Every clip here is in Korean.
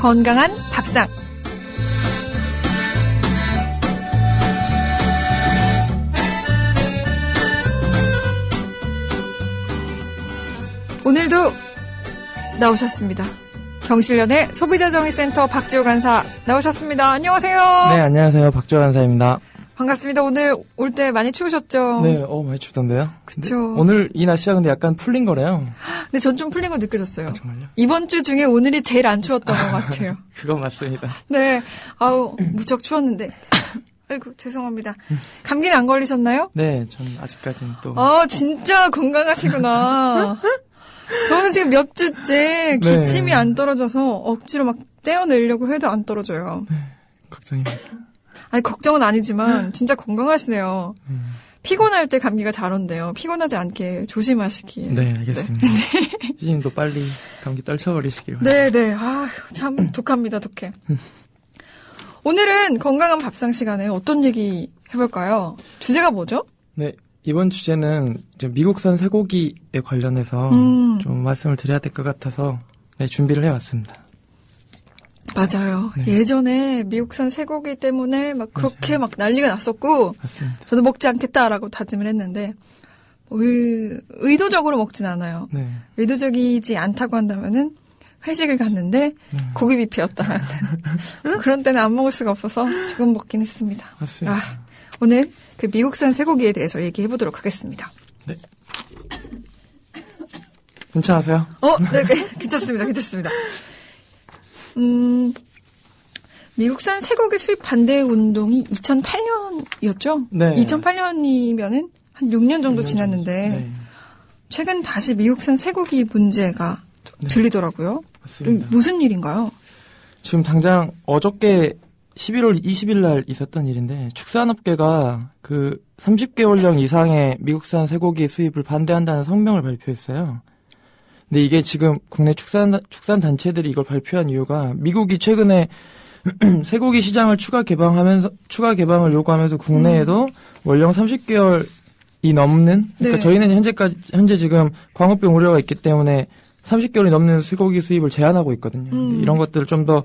건강한 밥상. 오늘도 나오셨습니다. 경실련의 소비자정의센터 박지호 간사 나오셨습니다. 안녕하세요. 네, 안녕하세요. 박지호 간사입니다. 반갑습니다. 오늘 올 때 많이 추우셨죠? 네, 많이 춥던데요. 그쵸. 오늘 이 날씨가 근데 약간 풀린 거래요. 근데 전 좀 풀린 거 느껴졌어요. 아, 정말요? 이번 주 중에 오늘이 제일 안 추웠던 것 같아요. 그건 맞습니다. 네, 아우 무척 추웠는데. 아이고 죄송합니다. 감기는 안 걸리셨나요? 네, 전 아직까지는 또. 진짜 건강하시구나. 저는 지금 몇 주째 기침이 안 떨어져서 억지로 막 떼어내려고 해도 안 떨어져요. 네, 걱정입니다. 아니 걱정은 아니지만 진짜 건강하시네요. 피곤할 때 감기가 잘 온대요. 피곤하지 않게 조심하시기. 네, 알겠습니다. 피디님도 빨리 감기 떨쳐버리시길 바랍니다. 네네. 참 독합니다. 독해. 오늘은 건강한 밥상 시간에 어떤 얘기 해볼까요? 주제가 뭐죠? 네, 이번 주제는 이제 미국산 쇠고기에 관련해서 좀 말씀을 드려야 될 것 같아서 네, 준비를 해왔습니다. 맞아요. 네. 예전에 미국산 쇠고기 때문에 막 그렇게 막 난리가 났었고, 맞습니다. 저도 먹지 않겠다라고 다짐을 했는데, 의도적으로 먹진 않아요. 네. 의도적이지 않다고 한다면은 회식을 갔는데 고기 뷔페였다. 그런 때는 안 먹을 수가 없어서 조금 먹긴 했습니다. 맞습니다. 오늘 그 미국산 쇠고기에 대해서 얘기해 보도록 하겠습니다. 네. 괜찮으세요? 네, 괜찮습니다. 괜찮습니다. 미국산 쇠고기 수입 반대 운동이 2008년이었죠? 네. 2008년이면은 한 6년 정도 지났는데, 네. 최근 다시 미국산 쇠고기 문제가 들리더라고요. 맞습니다. 무슨 일인가요? 지금 당장 어저께 11월 20일 날 있었던 일인데 축산업계가 그 30개월령 이상의 미국산 쇠고기 수입을 반대한다는 성명을 발표했어요. 근데 이게 지금 국내 축산 단체들이 이걸 발표한 이유가 미국이 최근에 쇠고기 시장을 추가 개방을 요구하면서 국내에도 월령 30개월이 넘는 그러니까 네. 저희는 현재 지금 광우병 우려가 있기 때문에 30개월이 넘는 쇠고기 수입을 제한하고 있거든요. 근데 이런 것들을 좀 더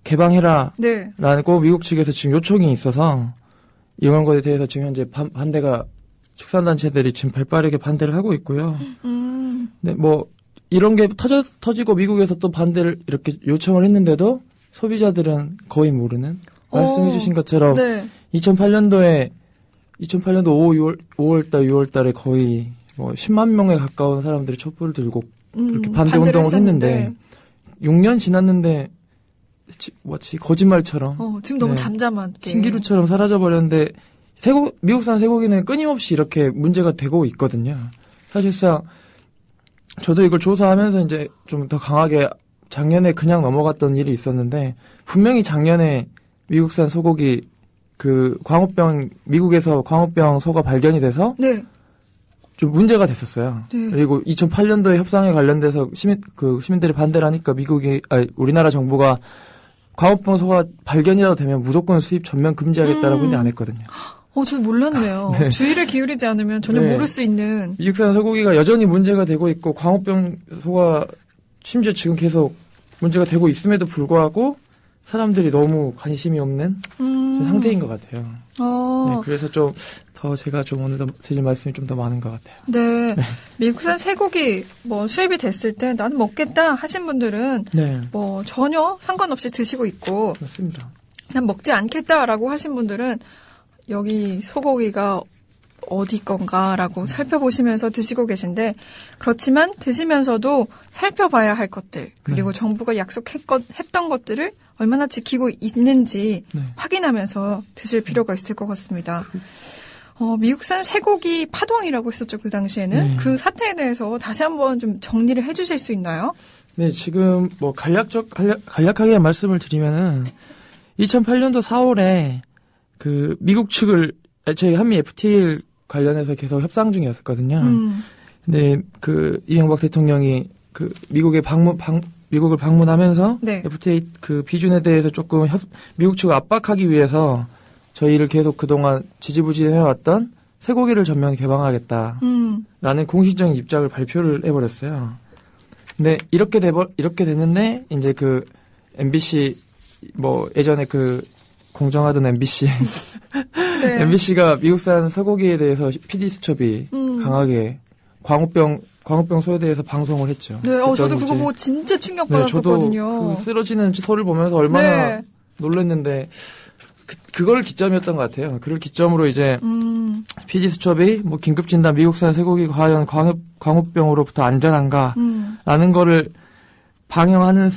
개방해라. 네. 라고 미국 측에서 지금 요청이 있어서 이런 것에 대해서 지금 현재 반대가 축산단체들이 지금 발빠르게 반대를 하고 있고요. 네, 이런 게 터지고 미국에서 또 반대를 이렇게 요청을 했는데도 소비자들은 거의 모르는 말씀해 주신 것처럼 네. 2008년도 5월달 6월달에 거의 10만 명에 가까운 사람들이 촛불을 들고 이렇게 반대 운동을 했는데 6년 지났는데 마치 거짓말처럼 지금 너무 잠잠하게 신기루처럼 사라져버렸는데 미국산 쇠고기는 끊임없이 이렇게 문제가 되고 있거든요. 사실상 저도 이걸 조사하면서 이제 좀 더 강하게 작년에 그냥 넘어갔던 일이 있었는데 분명히 작년에 미국산 소고기 미국에서 광우병 소가 발견이 돼서 네. 좀 문제가 됐었어요. 네. 그리고 2008년도에 협상에 관련돼서 시민들이 반대를 하니까 우리나라 정부가 광우병 소가 발견이라도 되면 무조건 수입 전면 금지하겠다라고 했는데 안 했거든요. 전 몰랐네요. 네. 주의를 기울이지 않으면 전혀 네. 모를 수 있는. 미국산 소고기가 여전히 문제가 되고 있고 광우병 소가 심지어 지금 계속 문제가 되고 있음에도 불구하고 사람들이 너무 관심이 없는 상태인 것 같아요. 네, 그래서 좀 더 제가 좀 오늘 드릴 말씀이 좀 더 많은 것 같아요. 네. 미국산 쇠고기 수입이 됐을 때 나는 먹겠다 하신 분들은 네. 전혀 상관없이 드시고 있고 맞습니다. 난 먹지 않겠다라고 하신 분들은 여기 소고기가 어디 건가라고 살펴보시면서 드시고 계신데 그렇지만 드시면서도 살펴봐야 할 것들 그리고 정부가 약속했던 것들을 얼마나 지키고 있는지 확인하면서 드실 필요가 있을 것 같습니다. 미국산 쇠고기 파동이라고 했었죠, 그 당시에는. 네. 그 사태에 대해서 다시 한번 좀 정리를 해 주실 수 있나요? 네, 지금 간략하게 말씀을 드리면은 2008년도 4월에 미국 측을 저희 한미 FTA 관련해서 계속 협상 중이었었거든요. 근데 이명박 대통령이 미국을 방문하면서 네. FTA 비준에 대해서 조금 미국 측을 압박하기 위해서 저희를 계속 그동안 지지부진해왔던 쇠고기를 전면 개방하겠다라는 공식적인 입장을 발표를 해버렸어요. 근데 이렇게 됐는데 이제 MBC 뭐 예전에 그 공정하던 MBC 네. MBC가 미국산 쇠고기에 대해서 PD 수첩이 강하게 광우병 소에 대해서 방송을 했죠. 네, 저도 그거 보고 진짜 충격받았었거든요. 저도 그 쓰러지는 소를 보면서 얼마나 네. 놀랐는데 그걸 기점이었던 것 같아요. 그걸 기점으로 이제 PD 수첩이 뭐 긴급 진단 미국산 쇠고기 과연 광우병으로부터 안전한가라는 거를 방영하는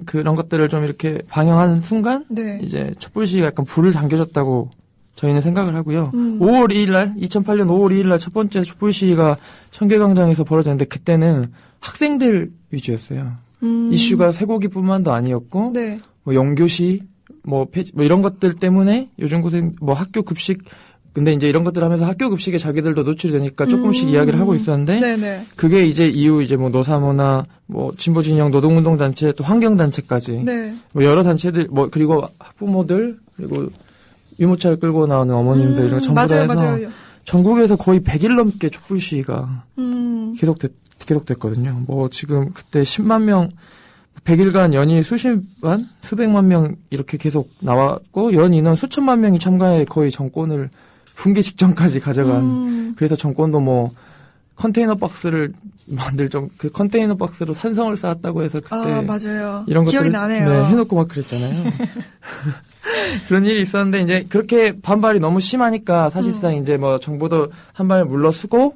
그런 것들을 좀 이렇게 방영하는 순간 네. 이제 촛불 시위가 약간 불을 당겨졌다고 저희는 생각을 하고요. 5월 2일 날 2008년 5월 2일 날 첫 번째 촛불 시위가 청계광장에서 벌어졌는데 그때는 학생들 위주였어요. 이슈가 쇠고기뿐만도 아니었고 네. 뭐 영교시 뭐 이런 것들 때문에 요즘고생 뭐 학교 급식 근데 이제 이런 것들 하면서 학교 급식에 자기들도 노출이 되니까 조금씩 이야기를 하고 있었는데 네네. 그게 이제 이후 이제 뭐 노사모나 뭐 진보 진영 노동운동 단체 또 환경 단체까지 네. 뭐 여러 단체들 뭐 그리고 학부모들 그리고 유모차를 끌고 나오는 어머님들 이런 거 전부 다 해서 맞아요. 전국에서 거의 100일 넘게 촛불 시위가 계속됐거든요. 뭐 지금 그때 10만 명 100일간 연이 수십만, 수백만 명 이렇게 계속 나왔고 연 인원 수천만 명이 참가해 거의 정권을 붕괴 직전까지 가져간 그래서 정권도 뭐 컨테이너 박스를 그 컨테이너 박스로 산성을 쌓았다고 해서 그때 맞아요. 이런 기억이 것들을 나네요. 네, 해놓고 막 그랬잖아요. 그런 일이 있었는데 이제 그렇게 반발이 너무 심하니까 사실상 이제 뭐 정부도 한 발 물러서고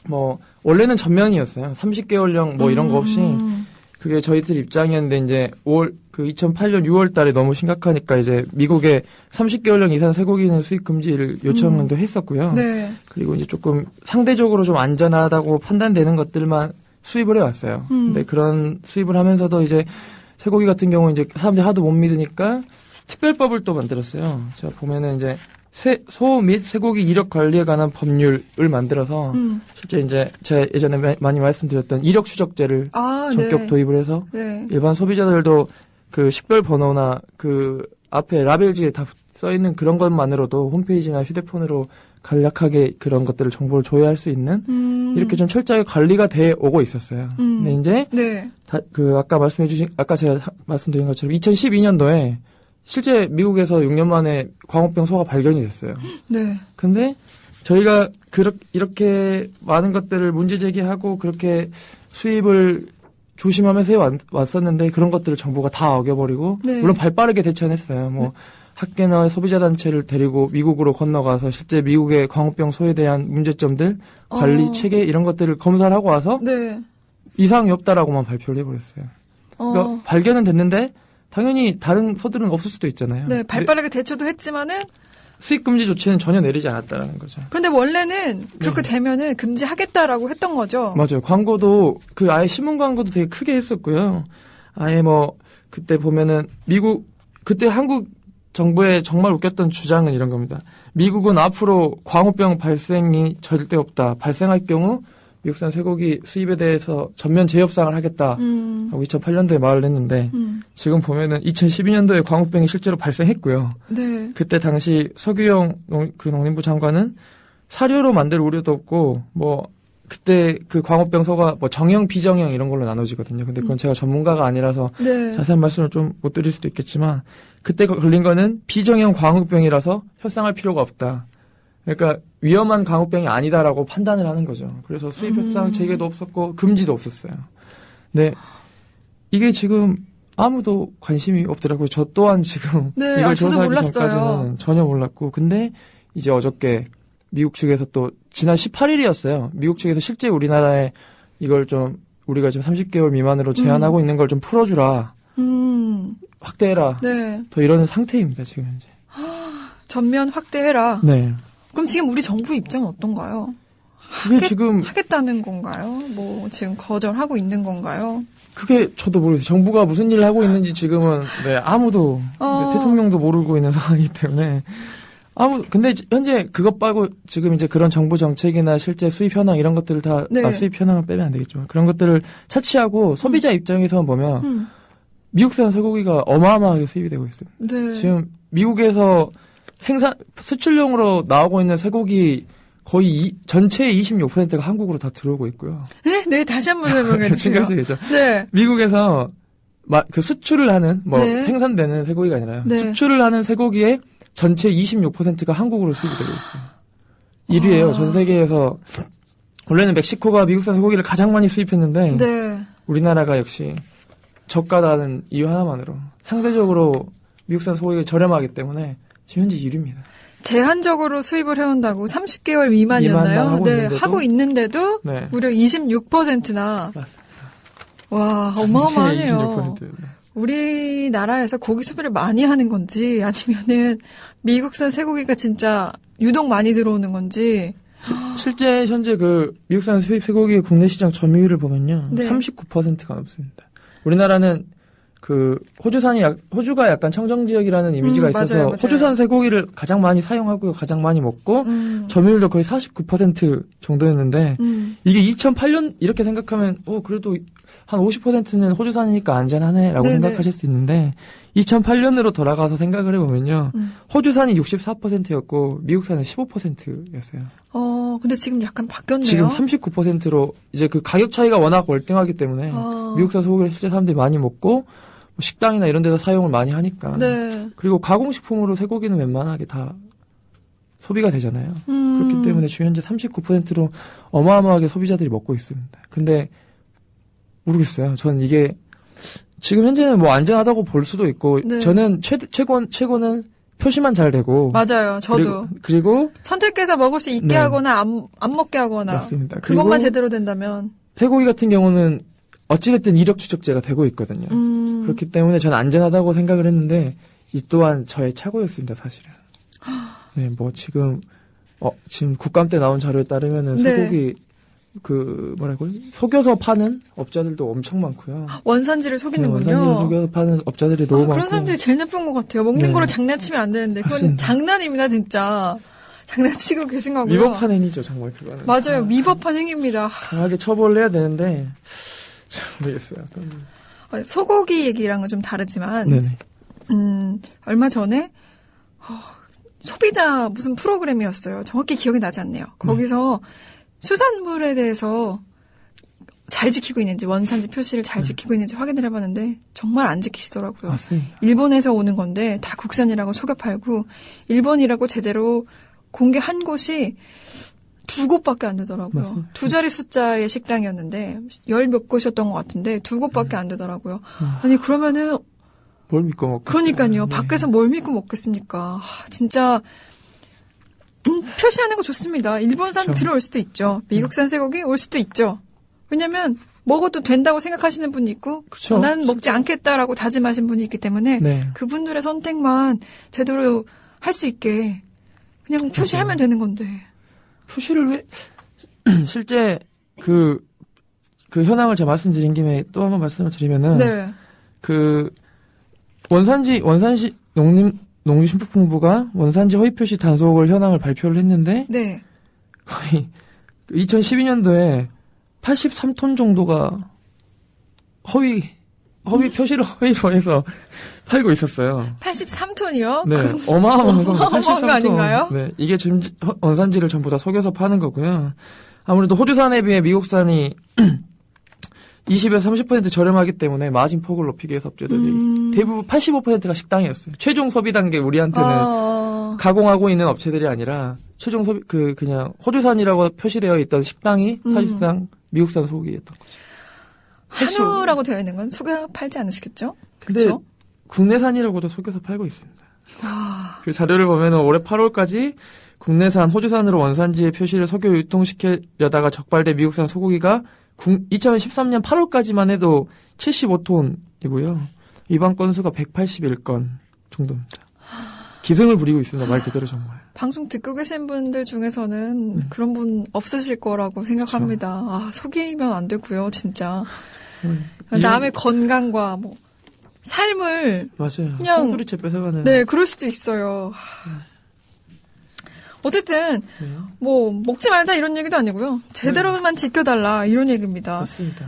뭐 원래는 전면이었어요. 30개월령 뭐 이런 거 없이 그게 저희들 입장이었는데 이제 2008년 6월 달에 너무 심각하니까 이제 미국에 30개월령 이상 쇠고기는 수입 금지를 요청도 했었고요. 네. 그리고 이제 조금 상대적으로 좀 안전하다고 판단되는 것들만 수입을 해왔어요. 근데 그런 수입을 하면서도 이제 쇠고기 같은 경우 이제 사람들이 하도 못 믿으니까 특별법을 또 만들었어요. 제가 보면은 이제 소 및 쇠고기 이력 관리에 관한 법률을 만들어서 실제 이제 제가 예전에 많이 말씀드렸던 이력 추적제를 전격 네. 도입을 해서 네. 일반 소비자들도 그 식별 번호나 그 앞에 라벨지에 다 써 있는 그런 것만으로도 홈페이지나 휴대폰으로 간략하게 그런 것들을 정보를 조회할 수 있는 이렇게 좀 철저하게 관리가 돼 오고 있었어요. 근데 이제 네. 아까 제가 말씀드린 것처럼 2012년도에 실제 미국에서 6년 만에 광우병 소가 발견이 됐어요. 네. 근데 저희가 이렇게 많은 것들을 문제 제기하고 그렇게 수입을 조심하면서 해왔었는데 그런 것들을 정부가 다 어겨버리고 네. 물론 발빠르게 대처는 했어요. 뭐 학계나 소비자단체를 데리고 미국으로 건너가서 실제 미국의 광우병 소에 대한 문제점들, 관리 체계 이런 것들을 검사를 하고 와서 네. 이상이 없다라고만 발표를 해버렸어요. 그러니까 발견은 됐는데 당연히 다른 소들은 없을 수도 있잖아요. 네, 발빠르게 대처도 했지만은 수입 금지 조치는 전혀 내리지 않았다라는 거죠. 그런데 원래는 그렇게 되면은 금지하겠다라고 했던 거죠. 맞아요. 광고도 아예 신문 광고도 되게 크게 했었고요. 아예 뭐 그때 보면은 그때 한국 정부의 정말 웃겼던 주장은 이런 겁니다. 미국은 앞으로 광우병 발생이 절대 없다. 발생할 경우 미국산 쇠고기 수입에 대해서 전면 재협상을 하겠다. 하고 2008년도에 말을 했는데 지금 보면은 2012년도에 광우병이 실제로 발생했고요. 네. 그때 당시 서규영 농림부 장관은 사료로 만들 우려도 없고 뭐 그때 그 광우병 소가 뭐 정형 비정형 이런 걸로 나눠지거든요. 근데 그건 제가 전문가가 아니라서 네. 자세한 말씀을 좀 못 드릴 수도 있겠지만 그때 걸린 거는 비정형 광우병이라서 협상할 필요가 없다. 그러니까 위험한 광우병이 아니다라고 판단을 하는 거죠. 그래서 수입 협상 재개도 없었고 금지도 없었어요. 네, 이게 지금 아무도 관심이 없더라고요. 저 또한 지금 네, 이걸 저도 조사하기 몰랐어요. 전까지는 전혀 몰랐고 근데 이제 어저께 미국 측에서 또 지난 18일이었어요. 미국 측에서 실제 우리나라에 이걸 좀 우리가 지금 30개월 미만으로 제한하고 있는 걸 좀 풀어주라. 확대해라. 네. 더 이러는 상태입니다, 지금 현재. 전면 확대해라. 네. 그럼 지금 우리 정부 입장은 어떤가요? 그게 지금 하겠다는 건가요? 뭐 지금 거절하고 있는 건가요? 그게 저도 모르겠어요. 정부가 무슨 일을 하고 있는지 지금은 네, 아무도 대통령도 모르고 있는 상황이기 때문에 근데 현재 그것 빼고 지금 이제 그런 정부 정책이나 실제 수입 현황 이런 것들을 다 네. 수입 현황을 빼면 안 되겠지만 그런 것들을 차치하고 소비자 입장에서 보면 미국산 쇠고기가 어마어마하게 수입이 되고 있어요. 네. 지금 미국에서 수출용으로 나오고 있는 쇠고기 거의 전체의 26%가 한국으로 다 들어오고 있고요. 네, 다시 한번 해보겠습니다. 신경 쓰이죠. 네. 미국에서 그 수출을 하는, 네. 생산되는 쇠고기가 아니라요. 네. 수출을 하는 쇠고기의 전체 26%가 한국으로 수입이 되고 있어요. 1위예요. 전 세계에서. 원래는 멕시코가 미국산 쇠고기를 가장 많이 수입했는데, 네. 우리나라가 역시 저가다는 이유 하나만으로 상대적으로 미국산 소고기가 저렴하기 때문에 지금 현재 1위입니다. 제한적으로 수입을 해온다고 30개월 미만이었나요? 미만만 하고 있는데도 네. 무려 26%나. 맞습니다. 와, 어마어마하네요. 26%. 네. 우리나라에서 고기 소비를 많이 하는 건지 아니면은 미국산 쇠고기가 진짜 유독 많이 들어오는 건지. 실제 현재 그 미국산 수입 쇠고기의 국내 시장 점유율을 보면요. 네. 39%가 넘습니다. 우리나라는 그 호주가 약간 청정 지역이라는 이미지가 있어서 맞아요, 맞아요. 호주산 쇠고기를 가장 많이 사용하고요. 가장 많이 먹고 점유율도 거의 49% 정도였는데 이게 2008년 이렇게 생각하면 그래도 한 50%는 호주산이니까 안전하네라고 네네. 생각하실 수 있는데 2008년으로 돌아가서 생각을 해보면요. 호주산이 64%였고 미국산은 15%였어요. 근데 지금 약간 바뀌었네요. 지금 39%로 이제 그 가격 차이가 워낙 월등하기 때문에 미국산 소고기를 실제 사람들이 많이 먹고 식당이나 이런 데서 사용을 많이 하니까. 네. 그리고 가공식품으로 쇠고기는 웬만하게 다 소비가 되잖아요. 그렇기 때문에 지금 현재 39%로 어마어마하게 소비자들이 먹고 있습니다. 근데 모르겠어요. 저는 이게 지금 현재는 뭐 안전하다고 볼 수도 있고 네. 저는 최고는 표시만 잘 되고 맞아요. 저도. 그리고 선택해서 먹을 수 있게 네. 하거나 안 먹게 하거나. 맞습니다. 그것만 그리고 제대로 된다면. 쇠고기 같은 경우는 어찌됐든 이력 추적제가 되고 있거든요. 그렇기 때문에 저는 안전하다고 생각을 했는데 이 또한 저의 착오였습니다, 사실은. 네, 뭐 지금 국감 때 나온 자료에 따르면은 네. 쇠고기 속여서 파는 업자들도 엄청 많고요. 원산지를 속이는군요. 네, 원산지를 속여서 파는 업자들이 너무 많고. 그런 사람들이 제일 나쁜 것 같아요. 먹는 네. 거로 장난치면 안 되는데 그건 맞습니다. 장난입니다, 진짜. 장난치고 계신 거고요. 위법한 행위죠, 정말 그거는. 맞아요. 위법한 행위입니다. 강하게 처벌을 해야 되는데 잘 모르겠어요. 소고기 얘기랑은 좀 다르지만 네네. 얼마 전에 소비자 무슨 프로그램이었어요. 정확히 기억이 나지 않네요. 거기서 수산물에 대해서 잘 지키고 있는지 원산지 표시를 잘 지키고 있는지 확인을 해봤는데 정말 안 지키시더라고요. 맞습니다. 일본에서 오는 건데 다 국산이라고 속여 팔고 일본이라고 제대로 공개한 곳이 2곳밖에 안 되더라고요. 맞습니다. 2자리 숫자의 식당이었는데 10몇 곳이었던 것 같은데 2곳밖에 안 되더라고요. 아니 그러면은 뭘 믿고 먹겠어요. 그러니까요. 네. 밖에서 뭘 믿고 먹겠습니까? 진짜 표시하는 거 좋습니다. 일본산 그렇죠. 들어올 수도 있죠. 미국산 쇠고기 올 수도 있죠. 왜냐면 먹어도 된다고 생각하시는 분이 있고 그렇죠. 나는 먹지 않겠다라고 다짐하신 분이 있기 때문에 네. 그분들의 선택만 제대로 할 수 있게 그냥 표시하면 되는 건데. 표시를 왜 실제 그 현황을 제가 말씀드린 김에 또 한번 말씀을 드리면은 네. 그 원산지 농림식품부가 원산지 허위 표시 단속을 현황을 발표를 했는데 네. 거의 2012년도에 83톤 정도가 허위 표시를 허위로 해서 팔고 있었어요. 83톤이요? 네, 어마어마한 겁니다. 어마어마한 거 83톤. 아닌가요? 네, 이게 지금 원산지를 전부 다 속여서 파는 거고요. 아무래도 호주산에 비해 미국산이 20에서 30% 저렴하기 때문에 마진 폭을 높이기 위해서 업체들이 대부분 85%가 식당이었어요. 최종 소비 단계 우리한테는 가공하고 있는 업체들이 아니라 최종 소비 그냥 호주산이라고 표시되어 있던 식당이 사실상 미국산 소고기였던 거죠. 한우라고 되어 있는 건 속여 팔지 않으시겠죠? 근데 그렇죠? 국내산이라고도 속여서 팔고 있습니다. 와. 그 자료를 보면 올해 8월까지 국내산 호주산으로 원산지의 표시를 속여 유통시키려다가 적발된 미국산 소고기가 2013년 8월까지만 해도 75톤이고요. 위반 건수가 181건 정도입니다. 기승을 부리고 있습니다. 말 그대로 정말. 방송 듣고 계신 분들 중에서는 그런 분 없으실 거라고 생각합니다. 그렇죠. 아, 속이면 안 되고요, 진짜. 남의 건강과 뭐 삶을 맞아요. 그냥 손부리채 뺏어가는. 네, 그럴 수도 있어요. 어쨌든 뭐 먹지 말자 이런 얘기도 아니고요. 제대로만 지켜달라 이런 얘기입니다. 맞습니다.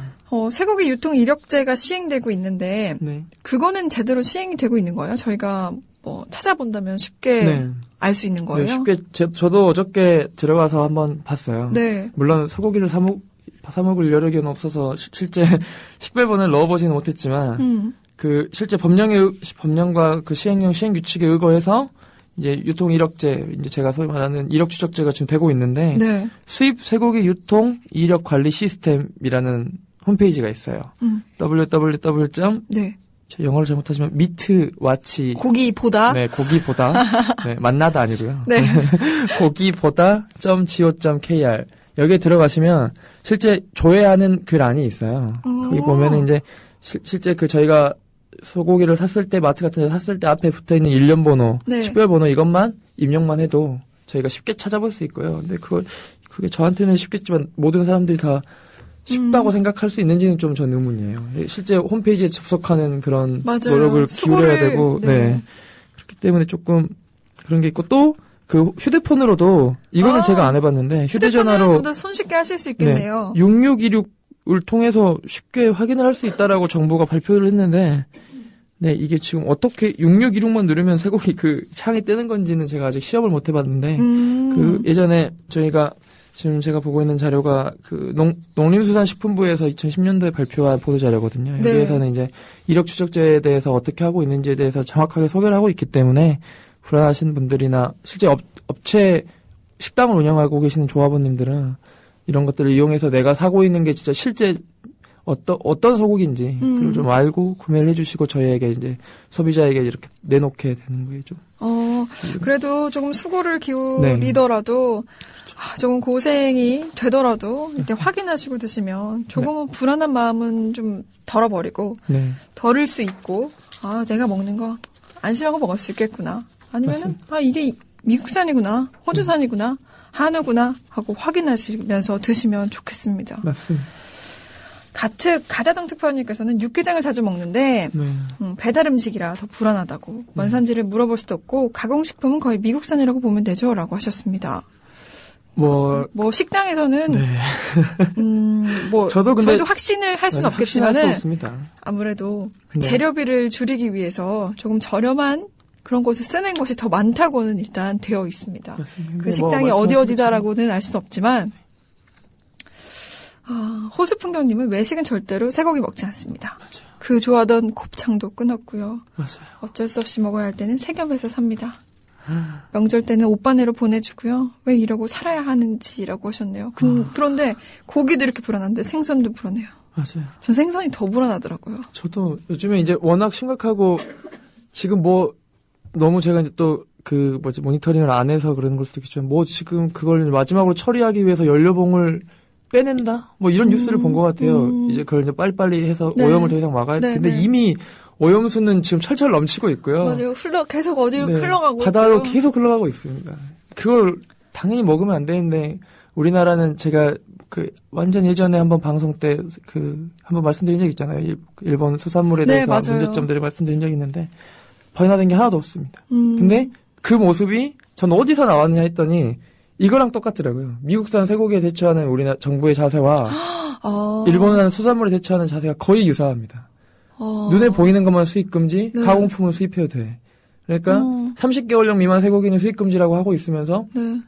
쇠고기 유통 이력제가 시행되고 있는데 네. 그거는 제대로 시행이 되고 있는 거예요? 저희가 뭐 찾아본다면 쉽게 알 수 있는 거예요? 네, 쉽게 저도 어저께 들어가서 한번 봤어요. 네. 물론 소고기를 사 먹을 여력은 없어서 실제 식별번호를 넣어보지는 못했지만 그 실제 법령과 그 시행 규칙에 의거해서 이제 유통 이력제, 이제 제가 소위 말하는 이력 추적제가 지금 되고 있는데 네. 수입 쇠고기 유통 이력 관리 시스템이라는 홈페이지가 있어요. www. 네. 영어를 잘못하지만 미트와치 고기보다 네, 고기보다 네, 만나다 아니고요. 네. 고기보다.co.kr 여기에 들어가시면 실제 조회하는 글안이 있어요. 거기 보면은 이제 실제 그 저희가 소고기를 샀을 때 마트 같은 데 샀을 때 앞에 붙어 있는 일련 번호, 네. 식별 번호 이것만 입력만 해도 저희가 쉽게 찾아볼 수 있고요. 근데 그게 저한테는 쉽겠지만 모든 사람들이 다 쉽다고 생각할 수 있는지는 좀 전 의문이에요. 실제 홈페이지에 접속하는 그런 맞아요. 노력을 기울여야 되고, 네. 그렇기 때문에 조금 그런 게 있고 또 그 휴대폰으로도 이거는 제가 안 해봤는데 휴대전화로 좀 더 손쉽게 하실 수 있겠네요. 네, 6626을 통해서 쉽게 확인을 할 수 있다라고 정부가 발표를 했는데, 네 이게 지금 어떻게 6626만 누르면 쇠고기 그 창이 뜨는 건지는 제가 아직 시험을 못 해봤는데, 그 예전에 저희가 지금 제가 보고 있는 자료가 그 농림수산식품부에서 2010년도에 발표한 보도 자료거든요. 네. 여기에서는 이제 이력 추적제에 대해서 어떻게 하고 있는지에 대해서 정확하게 소개를 하고 있기 때문에 불안하신 분들이나 실제 업체 식당을 운영하고 계시는 조합원님들은 이런 것들을 이용해서 내가 사고 있는 게 진짜 실제 어떤 소고기인지 그걸 좀 알고 구매를 해주시고 저희에게 이제 소비자에게 이렇게 내놓게 되는 거예요, 좀. 그래도 조금 수고를 기울이더라도 조금 고생이 되더라도 이렇게 확인하시고 드시면 조금은 불안한 마음은 좀 덜어버리고 덜을 수 있고 내가 먹는 거 안심하고 먹을 수 있겠구나. 아니면은 이게 미국산이구나, 호주산이구나, 한우구나 하고 확인하시면서 드시면 좋겠습니다. 맞습니다. 가자동 특파원님께서는 육개장을 자주 먹는데 배달 음식이라 더 불안하다고 원산지를 물어볼 수도 없고 가공식품은 거의 미국산이라고 보면 되죠라고 하셨습니다. 뭐 식당에서는 저희도 확신을 할 수는 없겠지만은 아무래도 재료비를 줄이기 위해서 조금 저렴한 그런 곳에 쓰는 것이 더 많다고는 일단 되어 있습니다. 그 식당이 어디다라고는 알 수는 없지만 호수풍경님은 외식은 절대로 쇠고기 먹지 않습니다. 맞아요. 그 좋아하던 곱창도 끊었고요. 맞아요. 어쩔 수 없이 먹어야 할 때는 세겹에서 삽니다. 명절 때는 오빠네로 보내주고요. 왜 이러고 살아야 하는지라고 하셨네요. 그런데 고기도 이렇게 불안한데 생선도 불안해요. 맞아요. 전 생선이 더 불안하더라고요. 저도 요즘에 이제 워낙 심각하고 지금 너무 제가 이제 또 모니터링을 안 해서 그런 걸 수도 있겠지만 지금 그걸 마지막으로 처리하기 위해서 연료봉을 빼낸다? 이런 뉴스를 본 것 같아요. 이제 그걸 이제 빨리빨리 해서 오염을 더 이상 막아야 돼. 근데 이미 오염수는 지금 철철 넘치고 있고요. 맞아요. 계속 어디로 흘러가고 바다로 있고요. 계속 흘러가고 있습니다. 그걸 당연히 먹으면 안 되는데 우리나라는 제가 완전 예전에 한번 방송 때 한번 말씀드린 적 있잖아요. 일본 수산물에 대해서 문제점들을 말씀드린 적이 있는데 변화된 게 하나도 없습니다. 근데 그 모습이 전 어디서 나왔느냐 했더니 이거랑 똑같더라고요. 미국산 쇠고기에 대처하는 우리나라 정부의 자세와 일본산 수산물에 대처하는 자세가 거의 유사합니다. 눈에 보이는 것만 수입 금지, 가공품은 수입해도 돼. 그러니까 30개월령 미만 쇠고기는 수입 금지라고 하고 있으면서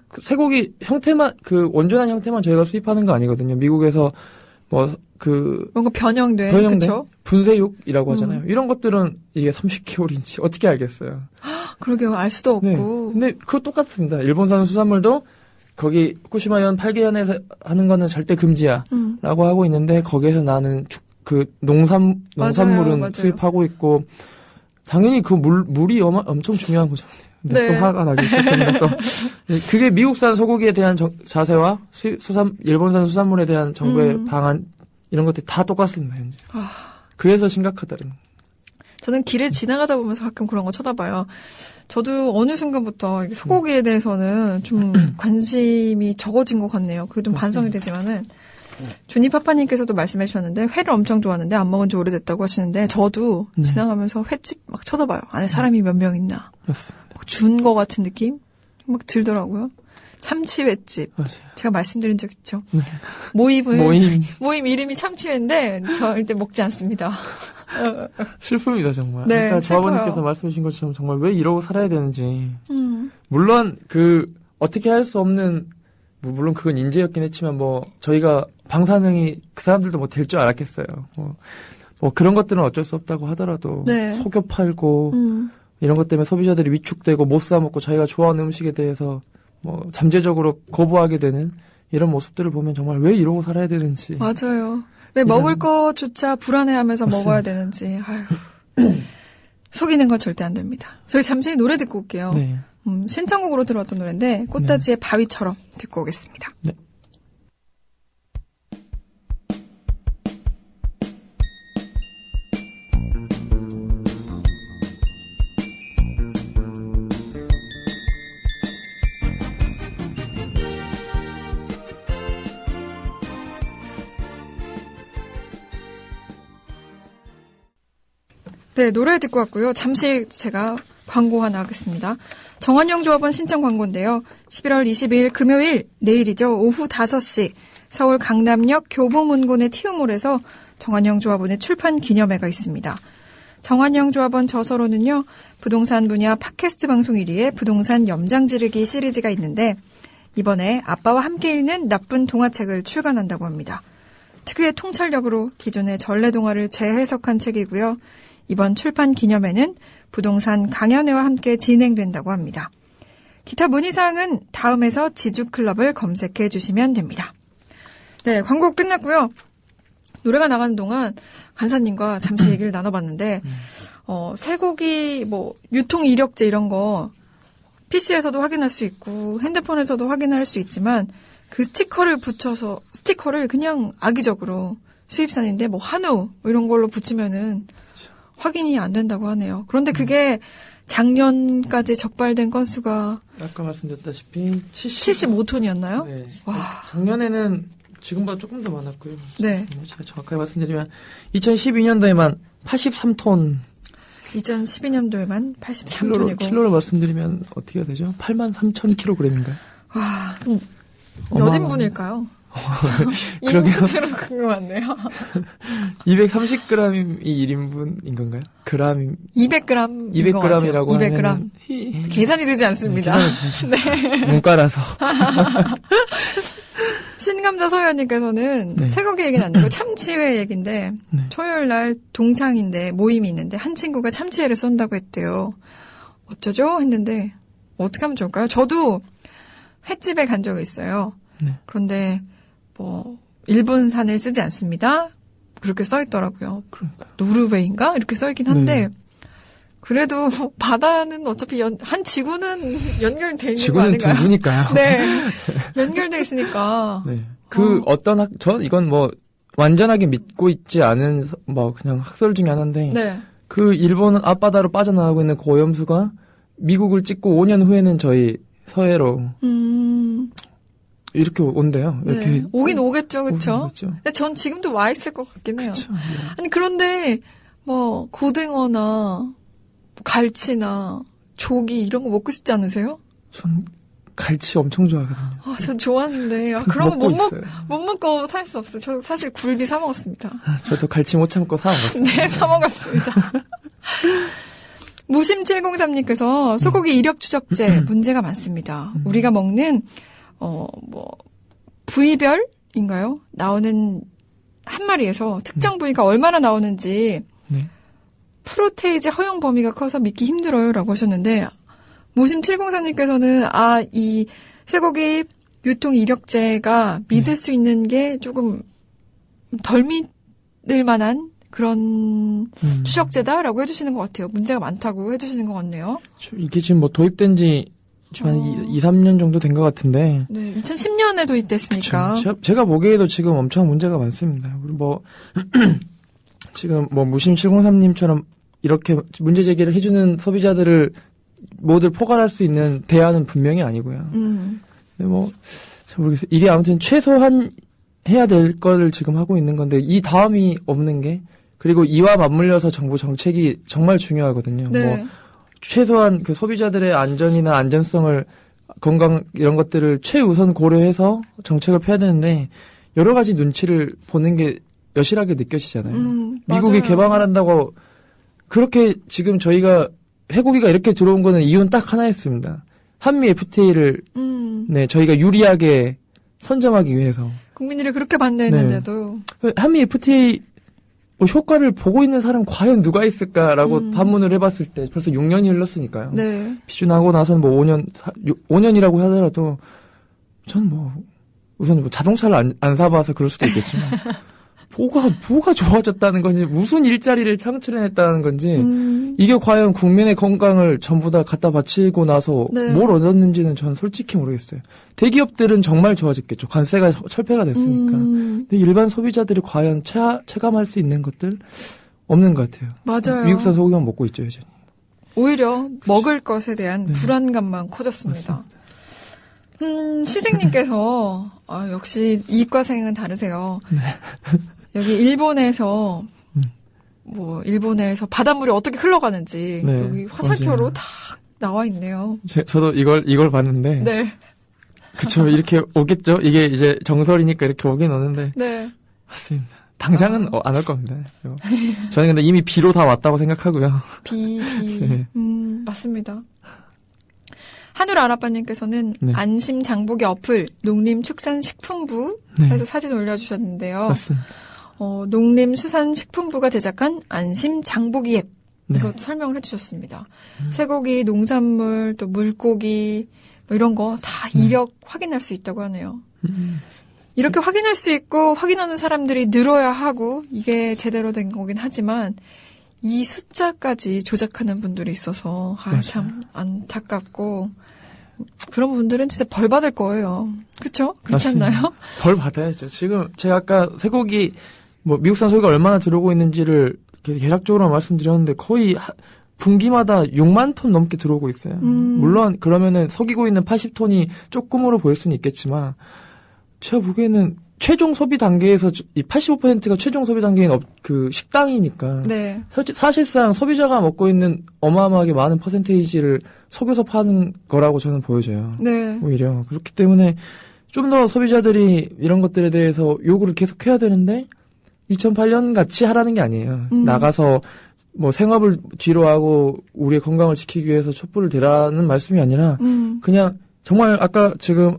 그 쇠고기 형태만 온전한 형태만 저희가 수입하는 거 아니거든요. 미국에서 뭔가 변형된 그쵸? 분쇄육이라고 하잖아요. 이런 것들은 이게 30개월인지 어떻게 알겠어요. 그러게요. 알 수도 없고. 근데 그거 똑같습니다. 일본산 수산물도 거기 후쿠시마현 8개현에서 하는 거는 절대 금지야 라고 하고 있는데 거기에서 나는 농산물은 맞아요. 수입하고 있고 당연히 물이 엄청 중요한 거잖아요. 근데 또 화가 나기 시작합니다. 또 그게 미국산 소고기에 대한 자세와 일본산 수산물에 대한 정부의 방안 이런 것들이 다 똑같습니다. 현재. 그래서 심각하다는. 저는 길에 지나가다 보면서 가끔 그런 거 쳐다봐요. 저도 어느 순간부터 소고기에 대해서는 좀 관심이 적어진 것 같네요. 그게 좀 반성이 되지만은 주니파파님께서도 말씀해 주셨는데 회를 엄청 좋아하는데 안 먹은 지 오래됐다고 하시는데 저도 지나가면서 횟집 막 쳐다봐요. 안에 사람이 몇 명 있나. 준 거 같은 느낌 막 들더라고요. 참치 횟집. 맞아요. 제가 말씀드린 적 있죠. 네. 모임 이름이 참치회인데 저 일단 먹지 않습니다. 슬픕니다 정말. 네, 그러니까 조합원님께서 말씀하신 것처럼 정말 왜 이러고 살아야 되는지. 물론 어떻게 할 수 없는 물론 그건 인재였긴 했지만 저희가 방사능이 그 사람들도 될 줄 알았겠어요. 뭐 그런 것들은 어쩔 수 없다고 하더라도 네. 속여 팔고 이런 것 때문에 소비자들이 위축되고 못 사 먹고 자기가 좋아하는 음식에 대해서 뭐 잠재적으로 거부하게 되는 이런 모습들을 보면 정말 왜 이러고 살아야 되는지. 맞아요. 왜 먹을 것조차 불안해하면서 맞습니다. 먹어야 되는지. 아유. 속이는 건 절대 안 됩니다. 저희 잠시 노래 듣고 올게요. 네. 신청곡으로 들어왔던 노래인데 꽃다지의 바위처럼 듣고 오겠습니다. 네. 네, 노래 듣고 왔고요. 잠시 제가 광고 하나 하겠습니다. 정한영 조합원 신청 광고인데요. 11월 22일 금요일, 내일이죠. 오후 5시 서울 강남역 교보문고의 티우몰에서 정한영 조합원의 출판 기념회가 있습니다. 정한영 조합원 저서로는요. 부동산 분야 팟캐스트 방송 1위의 부동산 염장 지르기 시리즈가 있는데 이번에 아빠와 함께 읽는 나쁜 동화책을 출간한다고 합니다. 특유의 통찰력으로 기존의 전래동화를 재해석한 책이고요. 이번 출판 기념회는 부동산 강연회와 함께 진행된다고 합니다. 기타 문의사항은 다음에서 지주클럽을 검색해 주시면 됩니다. 네, 광고 끝났고요. 노래가 나가는 동안 간사님과 잠시 얘기를 나눠봤는데 쇠고기 뭐 유통 이력제 이런 거 PC에서도 확인할 수 있고 핸드폰에서도 확인할 수 있지만 그 스티커를 그냥 악의적으로 수입산인데 뭐 한우 뭐 이런 걸로 붙이면은 확인이 안 된다고 하네요. 그런데 그게 작년까지 적발된 건수가 아까 말씀드렸다시피 75톤이었나요? 네. 와. 작년에는 지금보다 조금 더 많았고요. 네. 제가 정확하게 말씀드리면 2012년도에만 83톤 2012년도에만 83톤이고 킬로로 말씀드리면 어떻게 해야 되죠? 83,000kg인가요? 와. 몇 인분일까요? 인분으로 궁금한데요. 230g이 1인분인 건가요? 그램 200g 200g이라고 200g. 하면 계산이 되지 않습니다. 네. 문과라서 신감자 서현님께서는 네. 쇠고기 얘기는 안 되고 참치회 얘기인데 네. 토요일 날 동창인데 모임이 있는데 한 친구가 참치회를 쏜다고 했대요. 어쩌죠? 했는데 어떻게 하면 좋을까요? 저도 횟집에 간 적이 있어요. 네. 그런데 뭐 일본산을 쓰지 않습니다. 그렇게 써 있더라고요. 그러니까. 노르웨이인가? 이렇게 써 있긴 한데 네. 그래도 바다는 어차피 한 지구는 연결돼 있는 거 지구는 아닌가요? 둥그니까요. 네. 연결돼 있으니까. 네. 전 이건 뭐 완전하게 믿고 있지 않은 뭐 그냥 학설 중에 하나인데 네. 그 일본 앞바다로 빠져나가고 있는 그 오염수가 미국을 찍고 5년 후에는 저희 서해로 이렇게 온대요. 이렇게 네. 오긴 오겠죠, 오긴 그쵸? 오겠죠. 근데 전 지금도 와 있을 것 같긴 해요. 그쵸. 네. 아니, 그런데, 뭐, 고등어나, 갈치나, 조기, 이런 거 먹고 싶지 않으세요? 전 갈치 엄청 좋아하거든요. 아, 전 좋아하는데, 그런 거 있어요. 못 먹고 살 수 없어요. 저 사실 굴비 사 먹었습니다. 저도 갈치 못 참고 사 먹었어요. 네, 사 먹었습니다. 무심703님께서 소고기 이력 추적제 문제가 많습니다. 우리가 먹는 부위별인가요? 나오는 한 마리에서 특정 부위가 얼마나 나오는지 네. 프로테이즈 허용 범위가 커서 믿기 힘들어요라고 하셨는데 무심703님께서는 이 쇠고기 유통 이력제가 믿을 수 있는 게 조금 덜 믿을 만한 그런 추적제다라고 해주시는 것 같아요. 문제가 많다고 해주시는 것 같네요. 이게 지금 뭐 도입된 지 한 2, 3년 정도 된 것 같은데. 네, 2010년에 도입됐으니까. 그쵸. 제가 보기에도 지금 엄청 문제가 많습니다. 그리고 뭐, 지금 뭐 무심703님처럼 이렇게 문제 제기를 해주는 소비자들을 모두 포괄할 수 있는 대안은 분명히 아니고요. 근데 뭐, 잘 모르겠어요. 이게 아무튼 최소한 해야 될 거를 지금 하고 있는 건데, 이 다음이 없는 게, 그리고 이와 맞물려서 정부 정책이 정말 중요하거든요. 네. 뭐, 최소한 그 소비자들의 안전이나 안전성을, 건강, 이런 것들을 최우선 고려해서 정책을 펴야 되는데, 여러 가지 눈치를 보는 게 여실하게 느껴지잖아요. 미국이 맞아요. 개방을 한다고, 그렇게 지금 저희가, 해고기가 이렇게 들어온 거는 이유는 딱 하나였습니다. 한미 FTA를, 네, 저희가 유리하게 선점하기 위해서. 국민들이 그렇게 반대했는데도. 한미 FTA, 효과를 보고 있는 사람 과연 누가 있을까라고 반문을 해봤을 때 벌써 6년이 흘렀으니까요. 네. 비준하고 나서는 뭐 5년이라고 하더라도 전 뭐 우선 뭐 자동차를 안 사봐서 그럴 수도 있겠지만 뭐가 좋아졌다는 건지 무슨 일자리를 창출해냈다는 건지 이게 과연 국민의 건강을 전부 다 갖다 바치고 나서 네. 뭘 얻었는지는 저는 솔직히 모르겠어요. 대기업들은 정말 좋아졌겠죠. 관세가 철폐가 됐으니까. 근데 일반 소비자들이 과연 체감할 수 있는 것들 없는 것 같아요. 맞아요. 미국산 소고기만 먹고 있죠, 여전히. 오히려 먹을 것에 대한 네. 불안감만 커졌습니다. 시생님께서 역시 이과생은 다르세요. 네. 여기 일본에서 일본에서 바닷물이 어떻게 흘러가는지 네, 여기 화살표로 맞아요. 다 나와 있네요. 저도 이걸 봤는데. 네. 그쵸, 이렇게 오겠죠? 이게 이제 정설이니까 이렇게 오긴 오는데. 네. 맞습니다. 당장은 안 올 겁니다. 저는 근데 이미 비로 다 왔다고 생각하고요. 비. 네. 맞습니다. 한울 아라빠님께서는 네. 안심 장보기 어플 농림축산식품부 네. 해서 사진 올려주셨는데요. 맞습니다. 농림수산식품부가 제작한 안심 장보기 앱 네. 이것도 설명을 해주셨습니다. 쇠고기, 농산물, 또 물고기 뭐 이런 거 다 이력 확인할 수 있다고 하네요. 이렇게 확인할 수 있고 확인하는 사람들이 늘어야 하고 이게 제대로 된 거긴 하지만 이 숫자까지 조작하는 분들이 있어서 참 안타깝고 그런 분들은 진짜 벌 받을 거예요. 그렇죠? 그렇지 맞습니다. 않나요? 벌 받아야죠. 지금 제가 아까 쇠고기 미국산 소고기가 얼마나 들어오고 있는지를 대략적으로 말씀드렸는데 거의 분기마다 6만 톤 넘게 들어오고 있어요. 물론 그러면은 속이고 있는 80톤이 조금으로 보일 수는 있겠지만 제가 보기에는 최종 소비 단계에서 이 85%가 최종 소비 단계인 그 식당이니까 네. 사실상 소비자가 먹고 있는 어마어마하게 많은 퍼센테이지를 속여서 파는 거라고 저는 보여져요. 네. 오히려 그렇기 때문에 좀 더 소비자들이 이런 것들에 대해서 요구를 계속 해야 되는데 2008년 같이 하라는 게 아니에요. 나가서 생업을 뒤로 하고 우리의 건강을 지키기 위해서 촛불을 대라는 말씀이 아니라 그냥 정말 아까 지금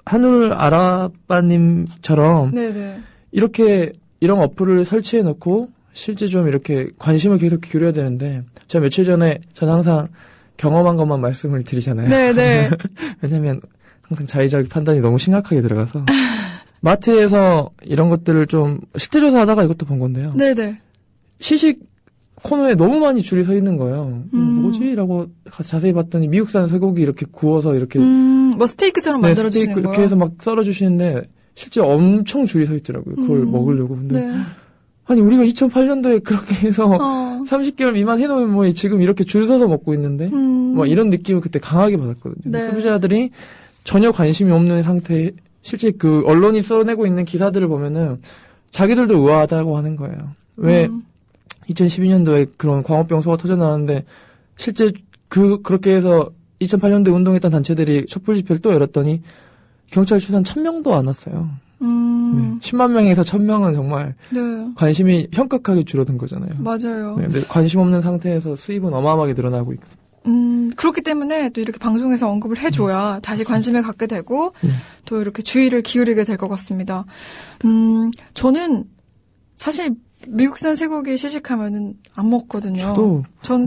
한울 아라빠님처럼 네네. 이렇게 이런 어플을 설치해 놓고 실제 좀 이렇게 관심을 계속 기울여야 되는데 제가 며칠 전에 저는 항상 경험한 것만 말씀을 드리잖아요. 네네. 왜냐면 항상 자의적 판단이 너무 심각하게 들어가서 마트에서 이런 것들을 좀 실태조사 하다가 이것도 본 건데요. 네네. 시식 코너에 너무 많이 줄이 서 있는 거예요. 뭐지? 라고 자세히 봤더니 미국산 쇠고기 이렇게 구워서 이렇게 스테이크처럼 네, 만들어주시는 스테이크 거예요? 이렇게 해서 막 썰어주시는데 실제 엄청 줄이 서 있더라고요. 그걸 먹으려고. 근데 네. 아니 우리가 2008년도에 그렇게 해서 30개월 미만 해놓으면 뭐 지금 이렇게 줄 서서 먹고 있는데 뭐 이런 느낌을 그때 강하게 받았거든요. 네. 소비자들이 전혀 관심이 없는 상태에 실제 그 언론이 써내고 있는 기사들을 보면은 자기들도 의아하다고 하는 거예요. 왜 2012년도에 그런 광우병 소가 터져 나왔는데 실제 그렇게 해서 2008년도에 운동했던 단체들이 촛불 집회를 또 열었더니 경찰 추산 1000명도 안 왔어요. 네. 10만 명에서 1000명은 정말 네. 관심이 현격하게 줄어든 거잖아요. 맞아요. 네, 근데 관심 없는 상태에서 수입은 어마어마하게 늘어나고 있고. 그렇기 때문에 또 이렇게 방송에서 언급을 해줘야 다시 관심을 갖게 되고 또 이렇게 주의를 기울이게 될 것 같습니다. 저는 사실 미국산 쇠고기 시식하면은 안 먹거든요. 저는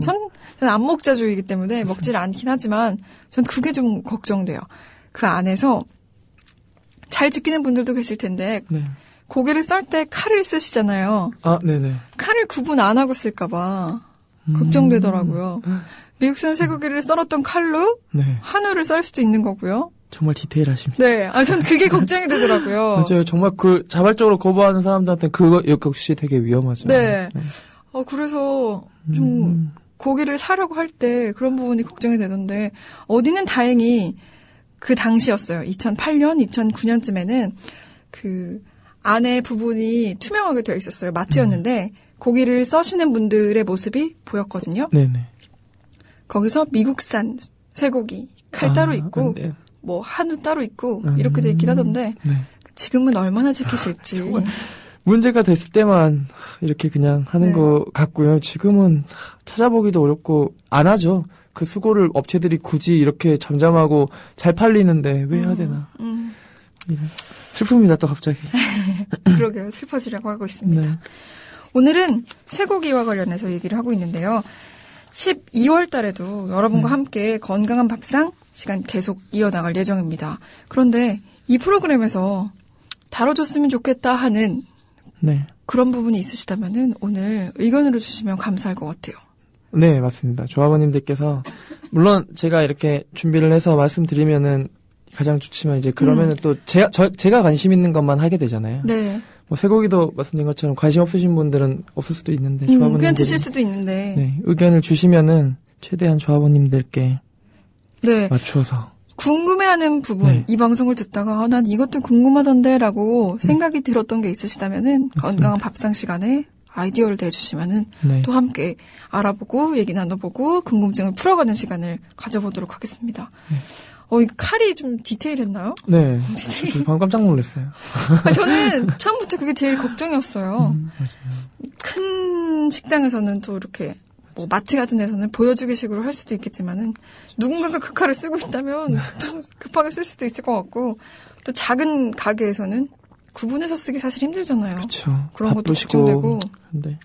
안 먹자주의이기 때문에 먹지를 않긴 하지만 전 그게 좀 걱정돼요. 그 안에서 잘 지키는 분들도 계실 텐데 네. 고기를 썰 때 칼을 쓰시잖아요. 아, 네네. 칼을 구분 안 하고 쓸까봐 걱정되더라고요. 미국산 쇠고기를 썰었던 칼로 네. 한우를 썰 수도 있는 거고요. 정말 디테일하십니다. 네, 전 그게 걱정이 되더라고요. 맞아요. 정말 자발적으로 거부하는 사람들한테 그거 역시 되게 위험하죠. 네. 그래서 좀 고기를 사려고 할 때 그런 부분이 걱정이 되던데 어디는 다행히 그 당시였어요. 2008년, 2009년쯤에는 그 안에 부분이 투명하게 되어 있었어요. 마트였는데 고기를 써시는 분들의 모습이 보였거든요. 네네. 거기서 미국산 쇠고기 칼 따로 있고 네. 뭐 한우 따로 있고 이렇게 돼 있긴 하던데 네. 지금은 얼마나 지키실지. 문제가 됐을 때만 이렇게 그냥 하는 것 같고요. 지금은 찾아보기도 어렵고 안 하죠. 그 수고를 업체들이 굳이 이렇게 잠잠하고 잘 팔리는데 왜 해야 되나. 슬픕니다, 또 갑자기. 그러게요. 슬퍼지려고 하고 있습니다. 네. 오늘은 쇠고기와 관련해서 얘기를 하고 있는데요. 12월 달에도 여러분과 함께 건강한 밥상 시간 계속 이어나갈 예정입니다. 그런데 이 프로그램에서 다뤄줬으면 좋겠다 하는 네. 그런 부분이 있으시다면은 오늘 의견으로 주시면 감사할 것 같아요. 네, 맞습니다. 조합원님들께서 물론 제가 이렇게 준비를 해서 말씀드리면은 가장 좋지만 이제 그러면은 또 제가 관심 있는 것만 하게 되잖아요. 네. 뭐 쇠고기도 말씀드린 것처럼 관심 없으신 분들은 없을 수도 있는데 조합원님들 그냥 드실 수도 있는데. 네, 의견을 주시면은 최대한 조합원님들께 네. 맞추어서 궁금해하는 부분, 네. 이 방송을 듣다가 난 이것도 궁금하던데라고 생각이 들었던 게 있으시다면은 건강한 밥상 시간에 아이디어를 내주시면은 네. 또 함께 알아보고 얘기 나눠보고 궁금증을 풀어가는 시간을 가져보도록 하겠습니다. 이 칼이 좀 디테일했나요? 네, 저 방금 깜짝 놀랐어요. 저는 처음부터 그게 제일 걱정이었어요. 맞아요. 큰 식당에서는 또 이렇게 뭐 마트 같은 데서는 보여주기 식으로 할 수도 있겠지만은 누군가가 그 칼을 쓰고 있다면 좀 급하게 쓸 수도 있을 것 같고 또 작은 가게에서는 구분해서 쓰기 사실 힘들잖아요. 그렇죠. 그런 것도 걱정되고. 근데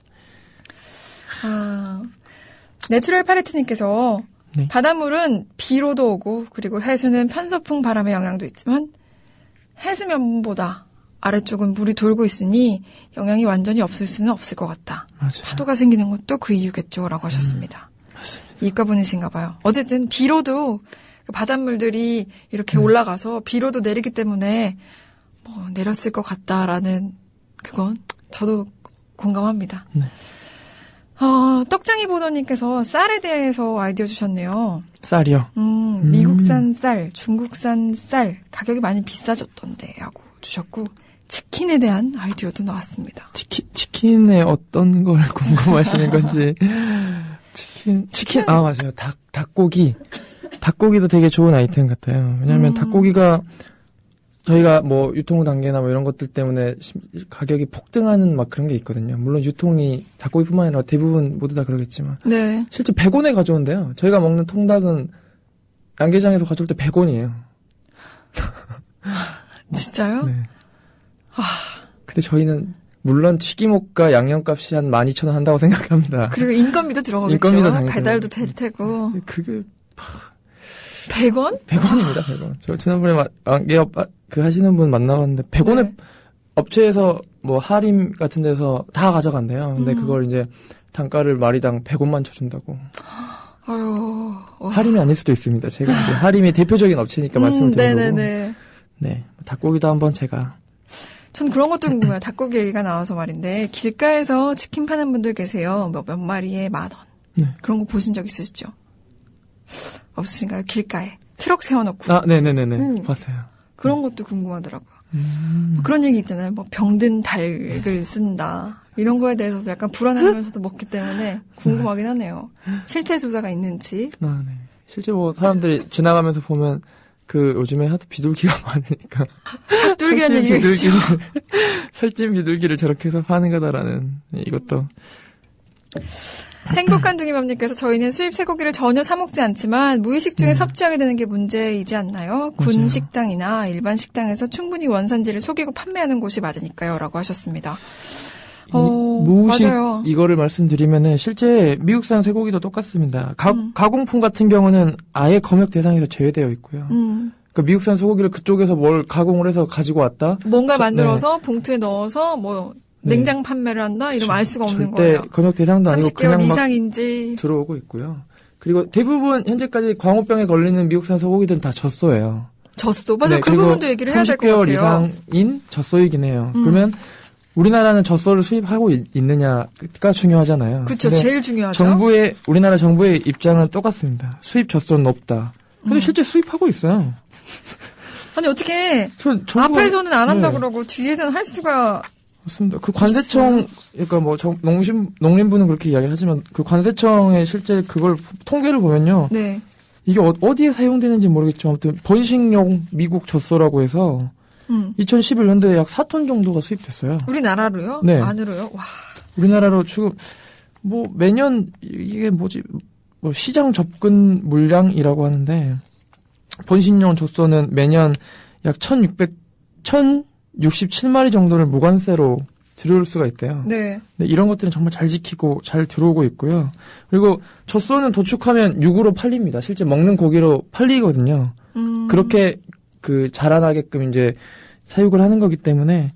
내추럴 파레트님께서 네. 바닷물은 비로도 오고 그리고 해수는 편서풍 바람의 영향도 있지만 해수면보다 아래쪽은 물이 돌고 있으니 영향이 완전히 없을 수는 없을 것 같다. 맞아요. 파도가 생기는 것도 그 이유겠죠 라고 하셨습니다. 맞습니다. 이과분이신가 봐요. 어쨌든 비로도 그 바닷물들이 이렇게 올라가서 비로도 내리기 때문에 뭐 내렸을 것 같다라는 그건 저도 공감합니다. 네. 떡장이 보더님께서 쌀에 대해서 아이디어 주셨네요. 쌀이요. 미국산 쌀, 중국산 쌀 가격이 많이 비싸졌던데 하고 주셨고 치킨에 대한 아이디어도 나왔습니다. 치킨에 어떤 걸 궁금하시는 건지. 치킨, 맞아요. 닭고기. 닭고기도 되게 좋은 아이템 같아요. 왜냐면 닭고기가 저희가 뭐 유통 단계나 뭐 이런 것들 때문에 가격이 폭등하는 막 그런 게 있거든요. 물론 유통이 닭고기뿐만 아니라 대부분 모두 다 그러겠지만. 네. 실제 100원에 가져온대요. 저희가 먹는 통닭은 양계장에서 가져올 때 100원이에요. 진짜요? 네. 근데 저희는 물론 튀김옷과 양념값이 한 12,000원 한다고 생각합니다. 그리고 인건비도 들어가겠죠. 인건비도 당연히 배달도 될 테고. 그게 100원? 100원입니다. 100원. 저 지난번에 안개업 그 하시는 분 만나봤는데 100원에 네. 업체에서 뭐 할인 같은 데서 다 가져간대요. 근데 그걸 이제 단가를 마리당 100원만 쳐준다고. 아유. 할인이 아닐 수도 있습니다. 제가 이제 할인이 대표적인 업체니까 말씀을 드린 거고. 네네네. 네. 닭고기도 한번 제가. 전 그런 것도 궁금해요. 닭고기 얘기가 나와서 말인데 길가에서 치킨 파는 분들 계세요. 몇 마리에 10,000원. 네. 그런 거 보신 적 있으시죠? 없으신가요? 길가에. 트럭 세워놓고. 네네네네. 봤어요. 그런 것도 궁금하더라고요. 뭐 그런 얘기 있잖아요. 뭐 병든 닭을 쓴다. 이런 거에 대해서도 약간 불안하면서도 먹기 때문에 궁금하긴 하네요. 실태 조사가 있는지. 네. 실제 뭐 사람들이 지나가면서 보면 그 요즘에 하도 비둘기가 많으니까 닭둘기라는 얘기가 있죠. 살찐 비둘기를 저렇게 해서 파는 거다라는 이것도. 행복한 둥이맘님께서 저희는 수입 쇠고기를 전혀 사 먹지 않지만 무의식 중에 섭취하게 되는 게 문제이지 않나요? 군 식당이나 일반 식당에서 충분히 원산지를 속이고 판매하는 곳이 많으니까요. 라고 하셨습니다. 무의식 맞아요. 이거를 말씀드리면은 실제 미국산 쇠고기도 똑같습니다. 가공품 같은 경우는 아예 검역 대상에서 제외되어 있고요. 그러니까 미국산 소고기를 그쪽에서 뭘 가공을 해서 가지고 왔다. 뭔가 만들어서 봉투에 넣어서 뭐 냉장 판매를 한다? 이러면 알 수가 없는 거예요. 절대 검역 대상도 아니고 30개월 그냥 막 이상인지 들어오고 있고요. 그리고 대부분 현재까지 광우병에 걸리는 미국산 소고기들은 다 젖소예요. 젖소? 맞아요. 그 부분도 얘기를 해야 될 것 같아요. 30개월 이상인 젖소이긴 해요. 그러면 우리나라는 젖소를 수입하고 있느냐가 중요하잖아요. 그렇죠. 제일 중요하죠. 우리나라 정부의 입장은 똑같습니다. 수입 젖소는 없다. 근데 실제 수입하고 있어요. 아니 어떻게 앞에서는 안 한다 그러고 뒤에서는 할 수가 맞습니다. 그 관세청, 그러니까 뭐 농림부는 그렇게 이야기를 하지만 그 관세청에 실제 그걸 통계를 보면요. 네. 이게 어디에 사용되는지 모르겠지만 아무튼 번식용 미국 젖소라고 해서 2011년도에 약 4톤 정도가 수입됐어요. 우리나라로요? 네. 안으로요? 와. 우리나라로 지금 뭐 매년 이게 뭐지? 뭐 시장 접근 물량이라고 하는데 번식용 젖소는 매년 약 1,600 67마리 정도를 무관세로 들여올 수가 있대요. 네. 근데 이런 것들은 정말 잘 지키고 잘 들어오고 있고요. 그리고 젖소는 도축하면 육으로 팔립니다. 실제 먹는 고기로 팔리거든요. 그렇게 그 자라나게끔 이제 사육을 하는 거기 때문에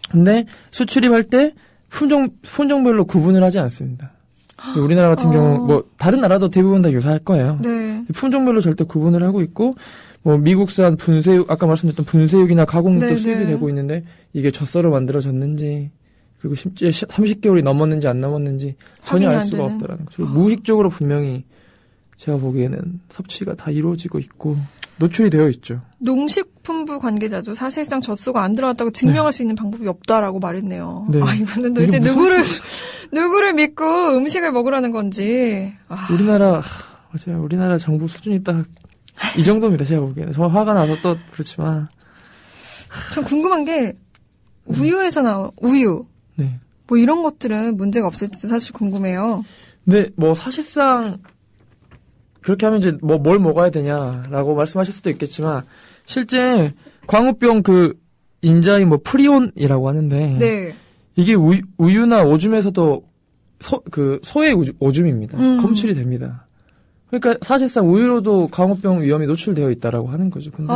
근데 수출입할 때 품종별로 구분을 하지 않습니다. 우리나라 같은 경우 뭐 다른 나라도 대부분 다 유사할 거예요. 네. 품종별로 절대 구분을 하고 있고 뭐 미국산 분쇄육 아까 말씀드렸던 분쇄육이나 가공육도 네네. 수입이 되고 있는데 이게 젖소로 만들어졌는지 그리고 심지어 30개월이 넘었는지 안 넘었는지 전혀 알 수가 없다라는 거죠. 무의식적으로 분명히 제가 보기에는 섭취가 다 이루어지고 있고 노출이 되어 있죠. 농식품부 관계자도 사실상 젖소가 안 들어갔다고 증명할 수 있는 방법이 없다라고 말했네요. 네. 이분은 도대체 누구를 믿고 음식을 먹으라는 건지. 맞아요. 우리나라 정부 수준이 딱 이 정도입니다. 제가 보기에는. 정말 화가 나서 또 그렇지만. 전 궁금한 게 우유에서 나온 우유. 네. 뭐 이런 것들은 문제가 없을지도 사실 궁금해요. 네, 뭐 사실상 그렇게 하면 이제 뭐 뭘 먹어야 되냐라고 말씀하실 수도 있겠지만 실제 광우병 그 인자인 뭐 프리온이라고 하는데 네. 이게 우유나 오줌에서도 소의 오줌입니다. 검출이 됩니다. 그러니까 사실상 우유로도 광우병 위험이 노출되어 있다라고 하는 거죠. 근데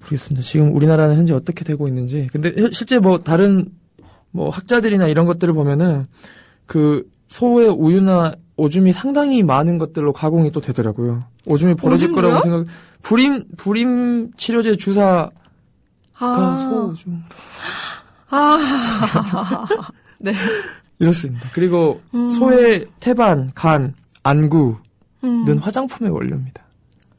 모르겠습니다. 지금 우리나라는 현재 어떻게 되고 있는지. 근데 실제 뭐 다른 뭐 학자들이나 이런 것들을 보면은 그 소의 우유나 오줌이 상당히 많은 것들로 가공이 또 되더라고요. 오줌이 벌어질 거라고 생각. 불임 치료제 주사가 소오줌. 네. 이렇습니다. 그리고 소의 태반, 간, 안구 는 화장품의 원료입니다.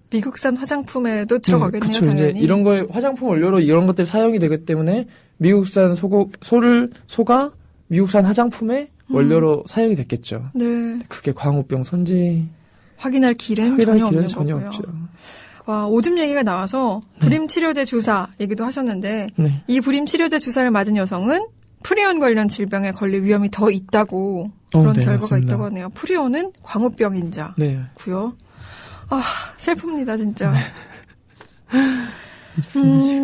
미국산 화장품에도 들어가겠네요, 그쵸. 당연히. 이제 이런 거에 화장품 원료로 이런 것들이 사용이 되기 때문에 미국산 소가 미국산 화장품의 원료로 사용이 됐겠죠. 네. 그게 광우병 선지 확인할 길은 전혀 없는 거고요. 없죠. 와, 오줌 얘기가 나와서 불임 치료제 주사 얘기도 하셨는데 네. 이 불임 치료제 주사를 맞은 여성은 프리온 관련 질병에 걸릴 위험이 더 있다고 그런 네, 결과가 맞습니다. 있다고 하네요. 프리온은 광우병 인자고요. 네. 슬픕니다 진짜.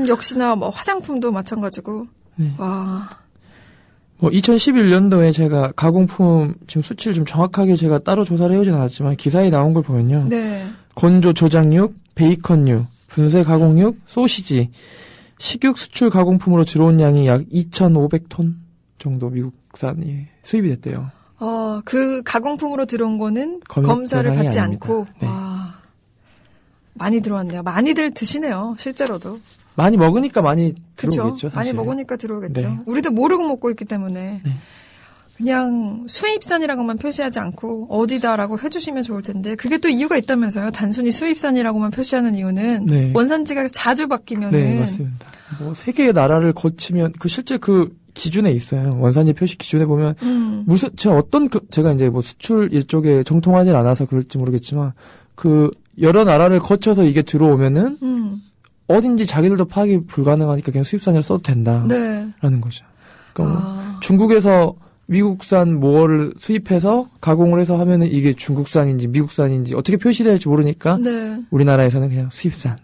역시나 뭐 화장품도 마찬가지고. 네. 와. 뭐 2011년도에 제가 가공품 지금 수치를 좀 정확하게 제가 따로 조사를 해오진 않았지만 기사에 나온 걸 보면요. 네. 건조 조작육, 베이컨육, 분쇄 가공육, 소시지, 식육 수출 가공품으로 들어온 양이 약 2,500톤 정도 미국산이 수입이 됐대요. 그 가공품으로 들어온 거는 검사를 받지 아닙니다. 않고. 네. 와. 많이 들어왔네요. 많이들 드시네요. 실제로도. 많이 먹으니까 많이 그쵸? 들어오겠죠. 사실. 많이 먹으니까 들어오겠죠. 네. 우리도 모르고 먹고 있기 때문에 네. 그냥 수입산이라고만 표시하지 않고 어디다라고 해주시면 좋을 텐데 그게 또 이유가 있다면서요. 단순히 수입산이라고만 표시하는 이유는 네. 원산지가 자주 바뀌면은 네, 맞습니다. 뭐 세 개의 나라를 거치면 실제 그 기준에 있어요. 원산지 표시 기준에 보면 제가 이제 뭐 수출 이쪽에 정통하진 않아서 그럴지 모르겠지만 그 여러 나라를 거쳐서 이게 들어오면은 어딘지 자기들도 파악이 불가능하니까 그냥 수입산이라 써도 된다라는 네. 거죠. 그러니까 중국에서 미국산 모어를 수입해서 가공을 해서 하면은 이게 중국산인지 미국산인지 어떻게 표시될지 모르니까 네. 우리나라에서는 그냥 수입산.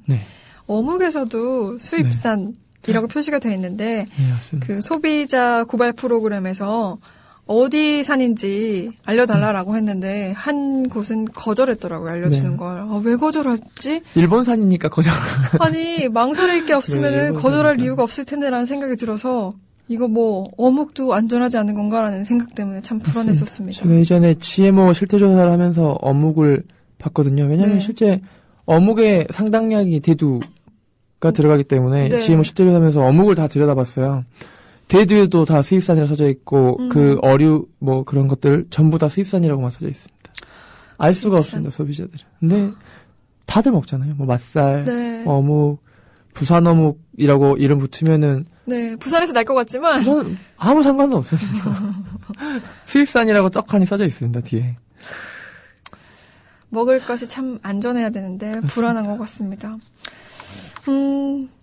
네. 어묵에서도 네. 수입산이라고 표시가 되어 있는데 네, 맞습니다. 그 소비자 고발 프로그램에서 어디 산인지 알려달라라고 했는데 한 곳은 거절했더라고요. 알려주는 네. 걸. 왜 거절했지? 일본산이니까 거절. 아니 망설일 게 없으면은 네, 거절할 이유가 없을 텐데라는 생각이 들어서 이거 뭐 어묵도 안전하지 않은 건가라는 생각 때문에 참 불안했었습니다. 제가 예전에 GMO 실태조사를 하면서 어묵을 봤거든요. 왜냐하면 네. 실제 어묵의 상당량이 대두가 들어가기 때문에 네. GMO 실태조사하면서 어묵을 다 들여다봤어요. 대두에도 다 수입산이라 써져 있고 그 어류 뭐 그런 것들 전부 다 수입산이라고만 써져 있습니다. 알 수가 없습니다. 소비자들은. 근데 다들 먹잖아요. 뭐 맛살, 네. 어묵, 부산 어묵이라고 이름 붙으면은 네, 부산에서 날 것 같지만 저는 아무 상관도 없습니다. 수입산이라고 떡하니 써져 있습니다. 뒤에. 먹을 것이 참 안전해야 되는데 불안한 것 같습니다.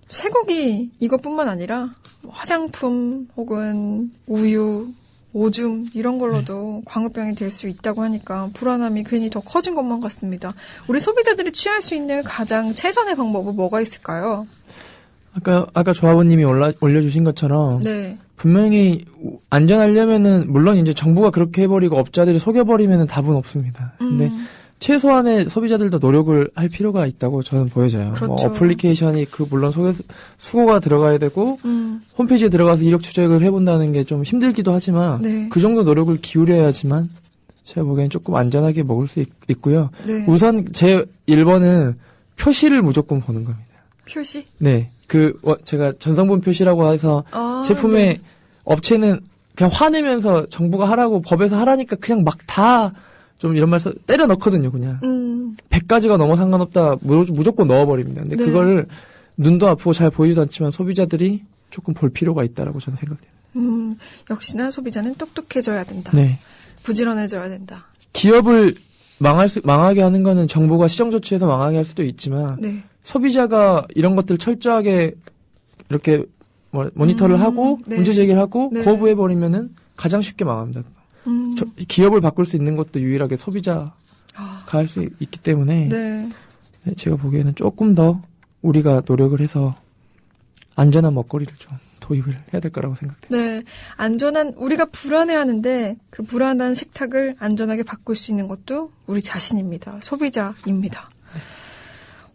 쇠고기 이것뿐만 아니라 화장품 혹은 우유, 오줌 이런 걸로도 광우병이 될 수 있다고 하니까 불안함이 괜히 더 커진 것만 같습니다. 우리 소비자들이 취할 수 있는 가장 최선의 방법은 뭐가 있을까요? 아까 조합원님이 올려주신 것처럼 네. 분명히 안전하려면은 물론 이제 정부가 그렇게 해버리고 업자들이 속여버리면은 답은 없습니다. 근데 최소한의 소비자들도 노력을 할 필요가 있다고 저는 보여져요. 그렇죠. 뭐 어플리케이션이 물론 수고가 들어가야 되고 홈페이지에 들어가서 이력 추적을 해본다는 게 좀 힘들기도 하지만 네. 그 정도 노력을 기울여야지만 제가 보기엔 조금 안전하게 먹을 수 있고요. 네. 우선 제 1번은 표시를 무조건 보는 겁니다. 표시? 네. 제가 전성분 표시라고 해서 제품에 네. 업체는 그냥 화내면서 정부가 하라고 법에서 하라니까 그냥 막 다 좀 이런 말 써 때려 넣거든요, 그냥. 100가지가 넘어 상관없다 무조건 넣어버립니다. 근데 네. 그거를 눈도 아프고 잘 보이지도 않지만 소비자들이 조금 볼 필요가 있다라고 저는 생각해요. 역시나 소비자는 똑똑해져야 된다. 네. 부지런해져야 된다. 기업을 망하게 하는 거는 정부가 시정 조치해서 망하게 할 수도 있지만 네. 소비자가 이런 것들 철저하게 이렇게 모니터를 하고 네. 문제 제기를 하고 네. 거부해버리면은 가장 쉽게 망합니다. 기업을 바꿀 수 있는 것도 유일하게 소비자가 할 수 있기 때문에 네. 제가 보기에는 조금 더 우리가 노력을 해서 안전한 먹거리를 좀 도입을 해야 될 거라고 생각돼요. 네. 우리가 불안해하는데 그 불안한 식탁을 안전하게 바꿀 수 있는 것도 우리 자신입니다. 소비자입니다. 네.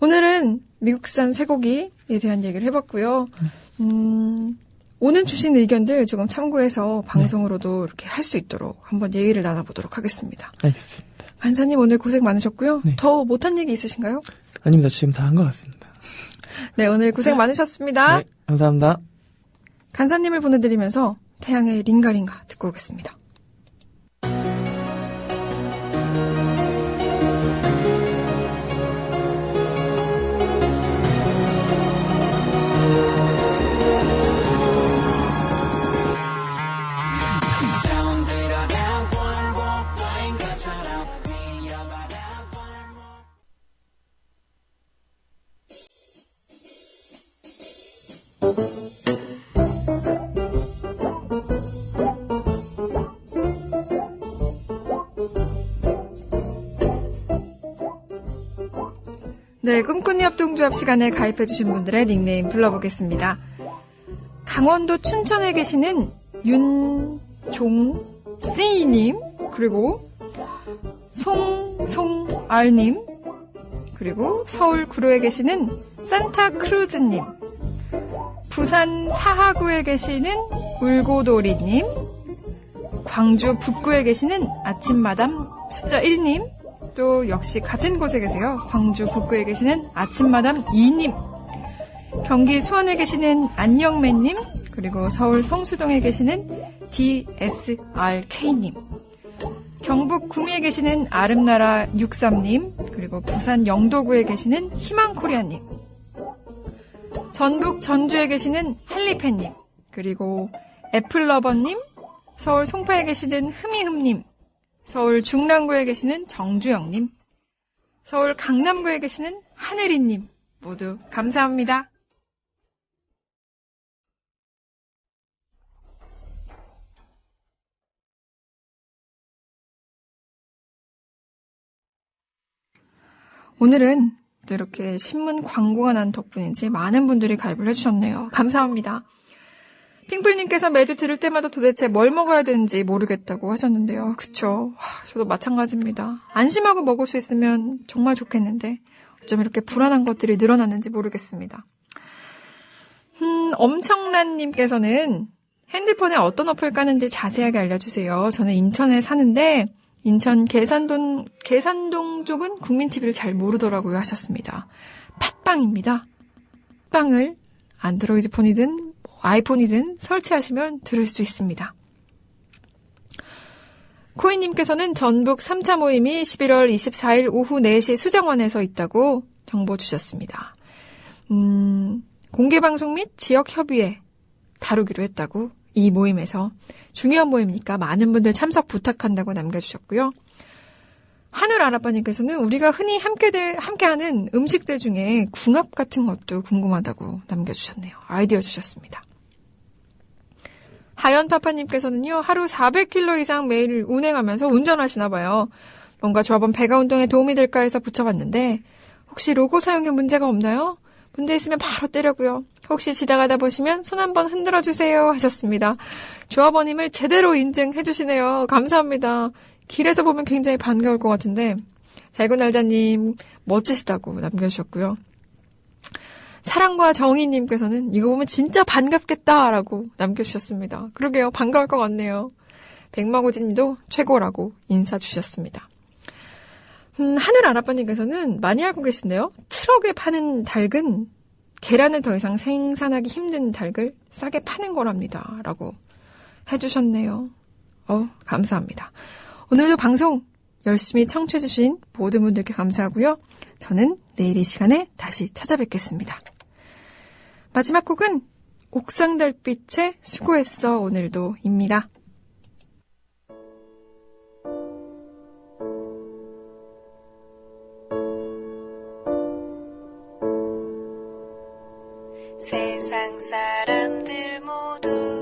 오늘은 미국산 쇠고기에 대한 얘기를 해봤고요. 오늘 주신 의견들 조금 참고해서 방송으로도 이렇게 할 수 있도록 한번 얘기를 나눠보도록 하겠습니다. 알겠습니다. 간사님 오늘 고생 많으셨고요. 네. 더 못한 얘기 있으신가요? 아닙니다. 지금 다 한 것 같습니다. 네, 오늘 고생 많으셨습니다. 네, 감사합니다. 간사님을 보내드리면서 태양의 링가링가 듣고 오겠습니다. 네, 꿈꾸니 협동조합 시간에 가입해주신 분들의 닉네임 불러보겠습니다. 강원도 춘천에 계시는 윤종씨님, 그리고 송송알님, 그리고 서울 구로에 계시는 산타크루즈님, 부산 사하구에 계시는 울고도리님, 광주 북구에 계시는 아침마담 숫자 1님, 또 역시 같은 곳에 계세요. 광주 북구에 계시는 아침마담 2님, 경기 수원에 계시는 안영매님, 그리고 서울 성수동에 계시는 DSRK님, 경북 구미에 계시는 아름나라 63님, 그리고 부산 영도구에 계시는 희망코리아님, 전북 전주에 계시는 헬리팬님, 그리고 애플러버님, 서울 송파에 계시는 흐미흠님, 서울 중랑구에 계시는 정주영님, 서울 강남구에 계시는 하늘이님, 모두 감사합니다. 오늘은 이렇게 신문 광고가 난 덕분인지 많은 분들이 가입을 해주셨네요. 감사합니다. 핑플님께서 매주 들을 때마다 도대체 뭘 먹어야 되는지 모르겠다고 하셨는데요. 그쵸? 저도 마찬가지입니다. 안심하고 먹을 수 있으면 정말 좋겠는데 어쩜 이렇게 불안한 것들이 늘어났는지 모르겠습니다. 엄청란님께서는 핸드폰에 어떤 어플 까는지 자세하게 알려주세요. 저는 인천에 사는데 인천 계산동 쪽은 국민TV를 잘 모르더라고요 하셨습니다. 팟빵입니다. 팟빵을 안드로이드 폰이든 아이폰이든 설치하시면 들을 수 있습니다. 코이님께서는 전북 3차 모임이 11월 24일 오후 4시 수정원에서 있다고 정보 주셨습니다. 공개방송 및 지역협의회 다루기로 했다고, 이 모임에서 중요한 모임이니까 많은 분들 참석 부탁한다고 남겨주셨고요. 한울 아라빠님께서는 우리가 흔히 함께하는 음식들 중에 궁합 같은 것도 궁금하다고 남겨주셨네요. 아이디어 주셨습니다. 하연파파님께서는요, 하루 400km 이상 매일 운행하면서 운전하시나 봐요. 뭔가 조합원 배가 운동에 도움이 될까 해서 붙여봤는데 혹시 로고 사용에 문제가 없나요? 문제 있으면 바로 때려고요. 혹시 지나가다 보시면 손 한번 흔들어 주세요 하셨습니다. 조합원님을 제대로 인증해 주시네요. 감사합니다. 길에서 보면 굉장히 반가울 것 같은데 달고날자님 멋지시다고 남겨주셨고요. 사랑과 정의님께서는 이거 보면 진짜 반갑겠다라고 남겨주셨습니다. 그러게요. 반가울 것 같네요. 백마고지님도 최고라고 인사 주셨습니다. 하늘 아라빠님께서는 많이 알고 계신데요. 트럭에 파는 닭은 계란을 더 이상 생산하기 힘든 닭을 싸게 파는 거랍니다. 라고 해주셨네요. 감사합니다. 오늘도 방송 열심히 청취해주신 모든 분들께 감사하고요. 저는 내일 이 시간에 다시 찾아뵙겠습니다. 마지막 곡은 옥상달빛의 수고했어 오늘도 입니다. 세상 사람들 모두